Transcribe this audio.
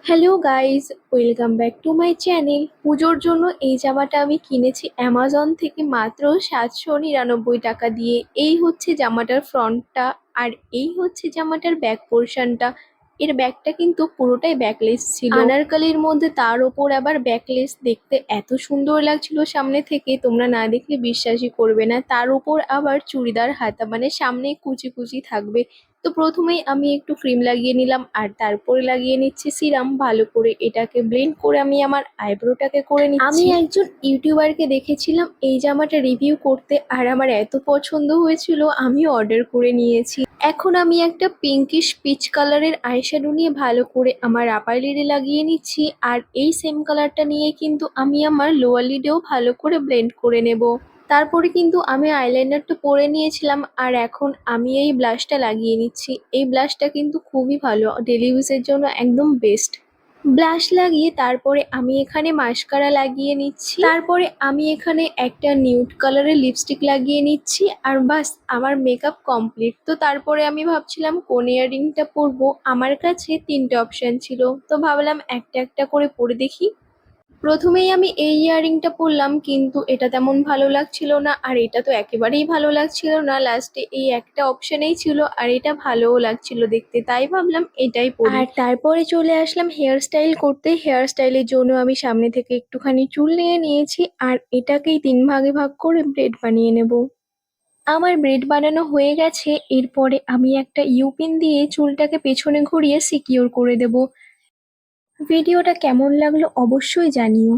Hello guys, welcome back to my channel. পুজোর জন্য এই জামাটা আমি কিনেছি অ্যামাজন থেকে মাত্র 799 টাকা দিয়ে। এই হচ্ছে জামাটার ফ্রন্টটা, আর এই হচ্ছে জামাটার ব্যাক পোর্শনটা। এর ব্যাকটা কিন্তু পুরোটাই ব্যাকলেস ছিল, আনারকলির মধ্যে, তার ওপর আবার ব্যাকলেস। দেখতে এত সুন্দর লাগছিল সামনে থেকে, তোমরা না দেখলে বিশ্বাসই করবে না। তার উপর আবার চুড়িদার হাতা, মানে সামনে কুচি কুচি থাকবে। তো প্রথমেই আমি একটু ক্রিম লাগিয়ে নিলাম, আর তারপরে লাগিয়ে নিচ্ছি সিরাম। ভালো করে এটাকে ব্লেন্ড করে আমি আমার আইব্রোটাকে করে নিচ্ছি। আমি একজন ইউটিউবারকে দেখেছিলাম এই জামাটা রিভিউ করতে, আর আমার এত পছন্দ হয়েছিল আমি অর্ডার করে নিয়েছি। এখন আমি একটা পিঙ্কিশ পিচ কালারের আইশ্যাডো নিয়ে ভালো করে আমার আপার লিডে লাগিয়ে নিচ্ছি, আর এই সেম কালারটা নিয়ে কিন্তু আমি আমার লোয়ার লিডেও ভালো করে ব্লেন্ড করে নেব। তারপরে কিন্তু আমি আইলাইনারটা পরে নিয়েছিলাম, আর এখন আমি এই ব্লাশটা লাগিয়ে নিচ্ছি। এই ব্লাশটা কিন্তু খুবই ভালো, ডেলি ইউজের জন্য একদম বেস্ট। ব্লাশ লাগিয়ে তারপরে আমি এখানে মাস্কারা লাগিয়ে নিচ্ছি। তারপরে আমি এখানে একটা নিউড কালারের লিপস্টিক লাগিয়ে নিচ্ছি, আর বাস আমার মেকআপ কমপ্লিট। তো তারপরে আমি ভাবছিলাম কোন ইয়াররিংটা পরবো। আমার কাছে তিনটে অপশন ছিল, তো ভাবলাম একটা একটা করে পরে দেখি। প্রথমেই আমি এই ইয়াররিংটা পরলাম, কিন্তু এটা তেমন ভালো লাগছিল না, আর এটা তো একেবারেই ভালো লাগছিল না। লাস্টে এই একটা অপশনেই ছিল, আর এটা ভালোও লাগছিল দেখতে, তাই ভাবলাম এটাই পরি। আর তারপরে চলে আসলাম হেয়ার স্টাইল করতে। হেয়ার স্টাইলের জন্য আমি সামনে থেকে একটুখানি চুল নিয়ে নিয়েছি, আর এটাকেই 3 ভাগে ভাগ করে ব্রেড বানিয়ে নেব। আমার ব্রেড বানানো হয়ে গেছে। এরপরে আমি একটা ইউপিন দিয়ে চুলটাকে পেছনে ঘুরিয়ে সিকিউর করে দেব। ভিডিওটা কেমন লাগলো অবশ্যই জানিও।